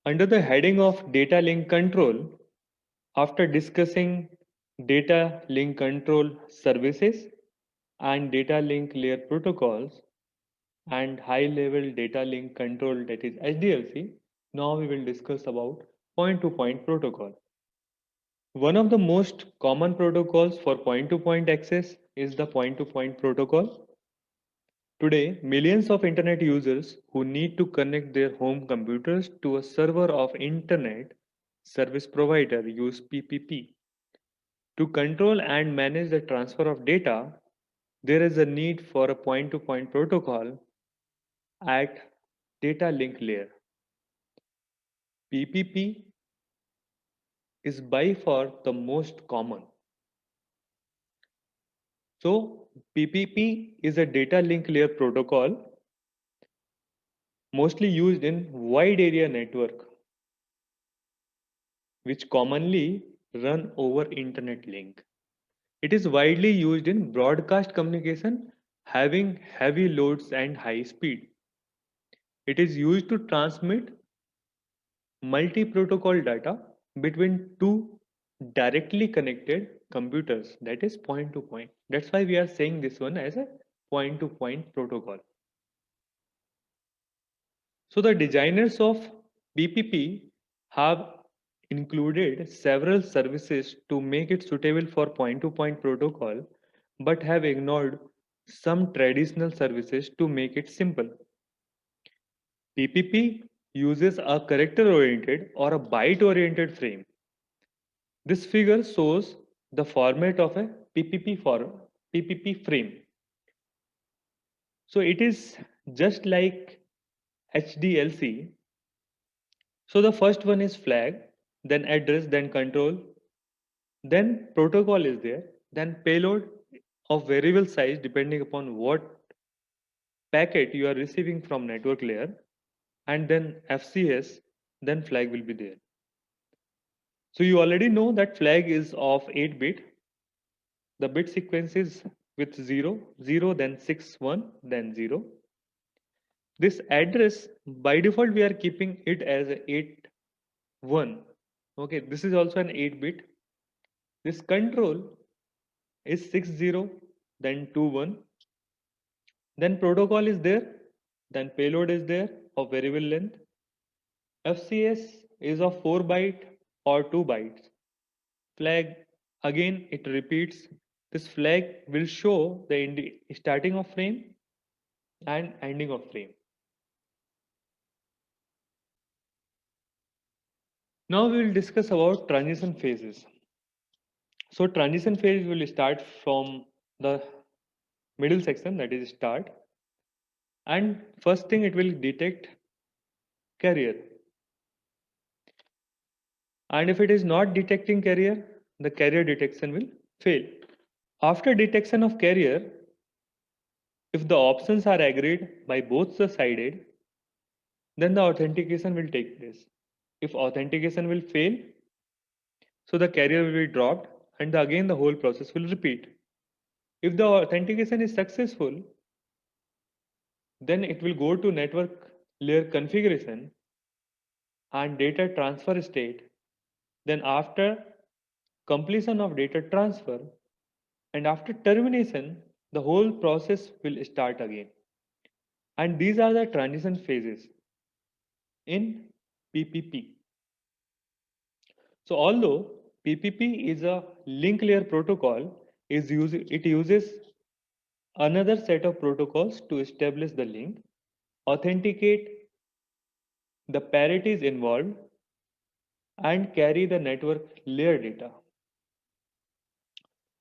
Under the heading of data link control, after discussing data link control services and data link layer protocols and high level data link control, that is HDLC, now we will discuss about point to point protocol. One of the most common protocols for point to point access is the point to point protocol. Today, millions of internet users who need to connect their home computers to a server of internet service provider use PPP. To control and manage the transfer of data, there is a need for a point to point protocol at data link layer. PPP is by far the most common. So, PPP is a data link layer protocol mostly used in wide area network which commonly run over internet link. It is widely used in broadcast communication having heavy loads and high speed. It is used to transmit multi-protocol data between two directly connected computers, that is point to point. That's why we are saying this one as a point to point protocol. So the designers of BPP have included several services to make it suitable for point to point protocol, but have ignored some traditional services to make it simple. PPP uses a character oriented or a byte oriented frame. This figure shows the format of a PPP frame. So it is just like HDLC. So the first one is flag, then address, then control, then protocol is there, then payload of variable size depending upon what packet you are receiving from network layer, and then FCS, then flag will be there. So you already know that flag is of 8 bit. The bit sequence is with 0, 0, then 6, 1, then 0. This address, by default, we are keeping it as a 8, 1. Okay, this is also an 8 bit. This control is 6, 0, then 2, 1. Then protocol is there, then payload is there of variable length. FCS is of 4 byte or 2 bytes. Flag, again it repeats. This flag will show the starting of frame and ending of frame. Now we will discuss about transition phases. So transition phase will start from the middle section, that is start, and first thing it will detect carrier, and if it is not detecting carrier, the carrier detection will fail. After detection of carrier, if the options are agreed by both the sided, then the authentication will take place. If authentication will fail, so the carrier will be dropped and again the whole process will repeat. If the authentication is successful, then it will go to network layer configuration and data transfer state. Then after completion of data transfer and after termination, the whole process will start again. And these are the transition phases in PPP. So although PPP is a link layer protocol, it uses another set of protocols to establish the link, authenticate the parties involved, and carry the network layer data.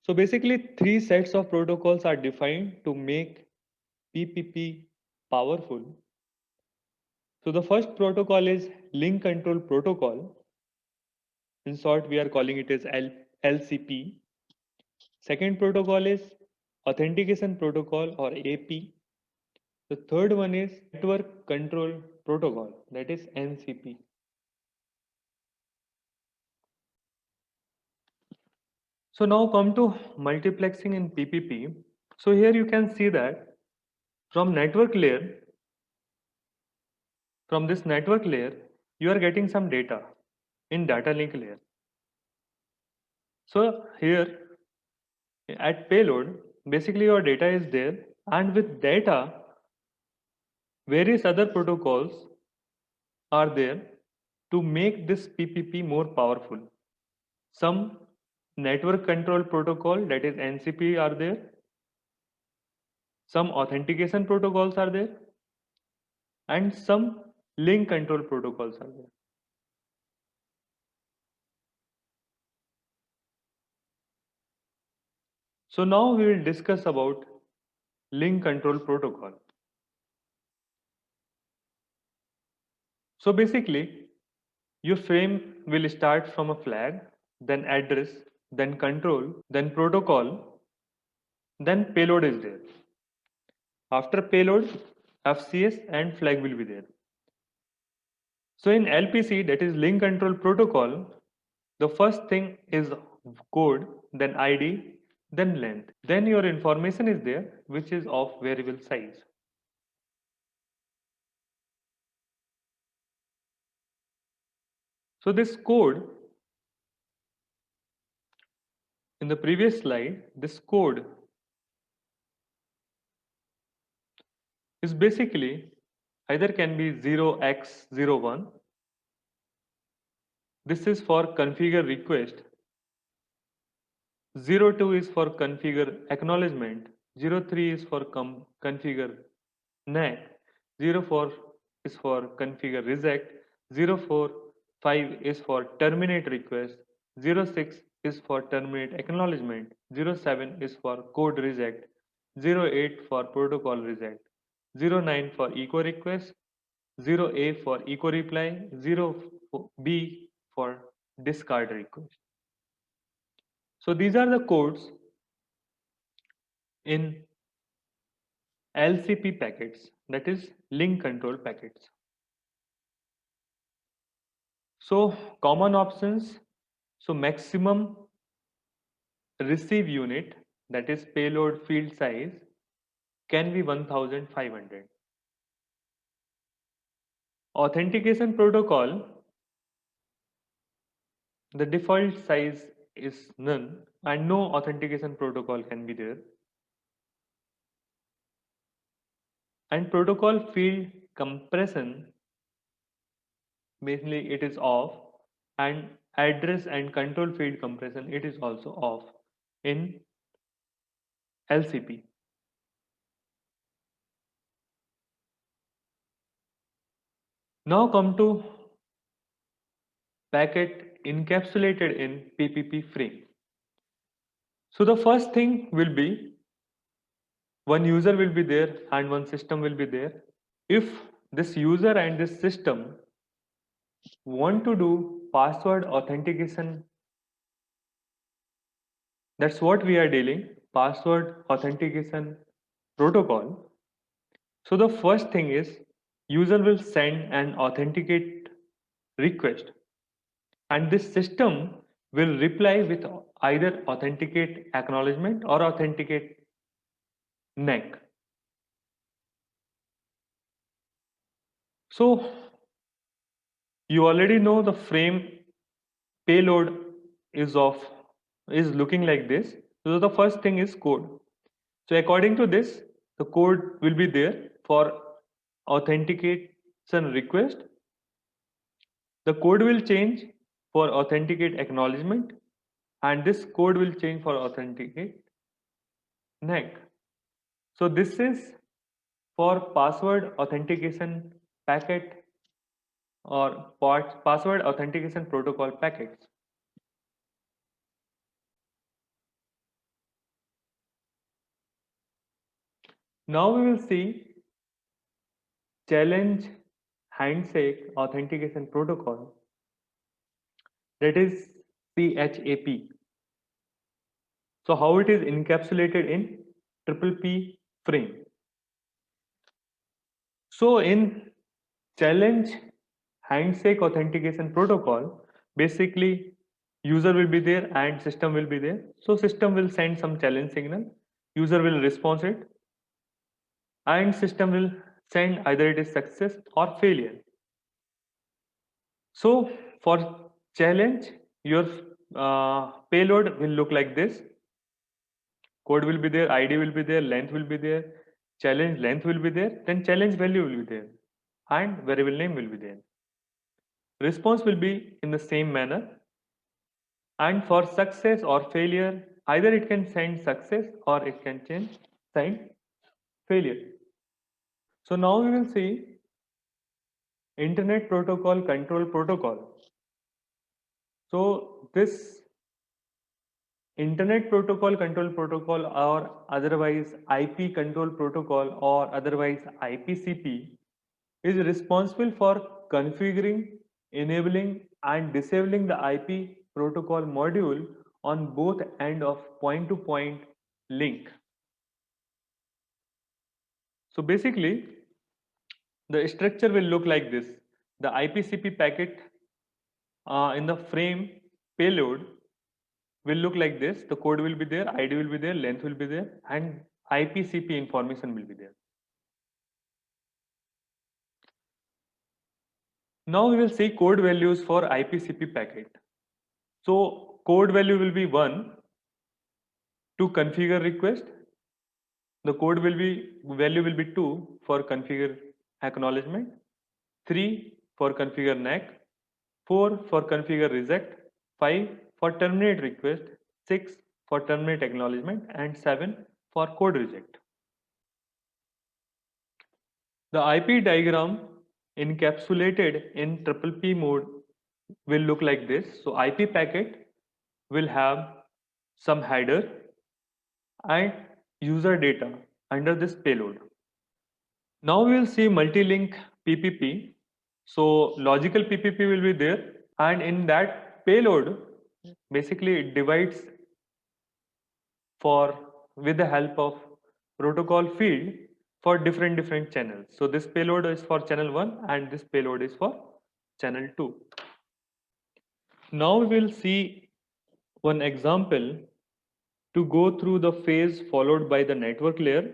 So basically, three sets of protocols are defined to make PPP powerful. So the first protocol is link control protocol. In short, we are calling it as LCP. Second protocol is authentication protocol or AP. The third one is network control protocol, that is NCP. So now come to multiplexing in PPP. So here you can see that from network layer, from this network layer, you are getting some data in data link layer. So here at payload, basically your data is there, and with data, various other protocols are there to make this PPP more powerful. Some network control protocol, that is NCP, are there. Some authentication protocols are there, and some link control protocols are there. So now we will discuss about link control protocol. So basically, your frame will start from a flag, then address, then control, then protocol, then payload is there. After payload, FCS and flag will be there. So in LPC, that is link control protocol, the first thing is code, then ID, then length. Then your information is there, which is of variable size. So this code, in the previous slide, this code is basically either can be 0x01. This is for configure request. 02 is for configure acknowledgement. 03 is for configure NAC. 04 is for configure reject. 045 is for terminate request. 06 is for terminate acknowledgement. 07 is for code reject. 08 for protocol reject. 09 for echo request. 0A for echo reply. 0B for discard request. So these are the codes in LCP packets, that is link control packets. So common options, so maximum receive unit, that is payload field size, can be 1500. Authentication protocol, the default size is none and no authentication protocol can be there. And protocol field compression, basically it is off, and address and control field compression, it is also off in LCP. Now come to packet encapsulated in PPP frame. So the first thing will be one user will be there and one system will be there. If this user and this system want to do password authentication, that's what we are dealing, password authentication protocol. So the first thing is user will send an authenticate request, and this system will reply with either authenticate acknowledgement or authenticate NAC. So you already know the frame payload is looking like this. So the first thing is code. So according to this, the code will be there for authentication request. The code will change for authenticate acknowledgement, and this code will change for authenticate NAC. So this is for password authentication packet or password authentication protocol packets. Now we will see challenge handshake authentication protocol, that is CHAP. So how it is encapsulated in triple P frame. So in challenge handshake authentication protocol, basically user will be there and system will be there. So system will send some challenge signal, user will respond it, and system will send either it is success or failure. So for challenge, your payload will look like this. Code will be there, ID will be there, length will be there, challenge length will be there, then challenge value will be there, and variable name will be there. Response will be in the same manner, and for success or failure, either it can send success or it can send failure. So now we will see Internet Protocol Control Protocol. So this Internet Protocol Control Protocol, or otherwise IP Control Protocol, or otherwise IPCP, is responsible for configuring, enabling, and disabling the IP protocol module on both end of point-to-point link. So basically, the structure will look like this. The IPCP packet in the frame payload will look like this. The code will be there, ID will be there, length will be there, and IPCP information will be there. Now we will see code values for IPCP packet. So code value will be 1 to configure request. The code will be value will be 2 for configure acknowledgement, 3 for configure NAC, 4 for configure reject, 5 for terminate request, 6 for terminate acknowledgement, and 7 for code reject. The IP diagram encapsulated in PPP mode will look like this. So IP packet will have some header and user data under this payload. Now we will see multi-link PPP. So logical PPP will be there, and in that payload, basically it divides for with the help of protocol field for different channels. So this payload is for channel 1 and this payload is for channel 2. Now we will see one example to go through the phase followed by the network layer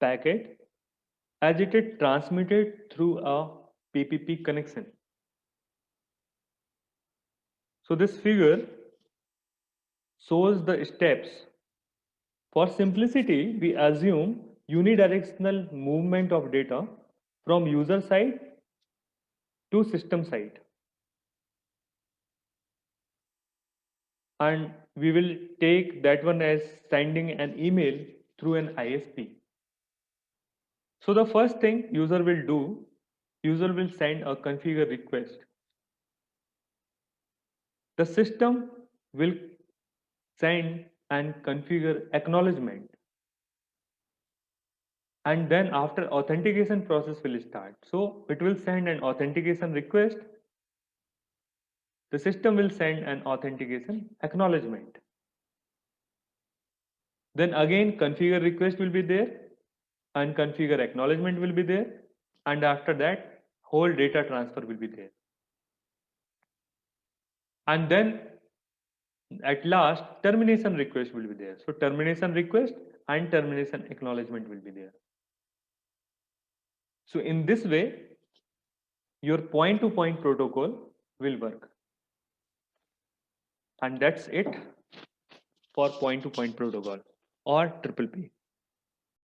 packet as it is transmitted through a PPP connection. So this figure shows the steps. For simplicity, we assume unidirectional movement of data from user side to system side. And we will take that one as sending an email through an ISP. So the first thing user will do, user will send a configure request. The system will send and configure acknowledgement. And then after authentication process will start. So it will send an authentication request. The system will send an authentication acknowledgement. Then again configure request will be there and configure acknowledgement will be there, and after that whole data transfer will be there. And then at last termination request will be there. So termination request and termination acknowledgement will be there. So in this way your point-to-point protocol will work. And that's it for point-to-point protocol or PPP.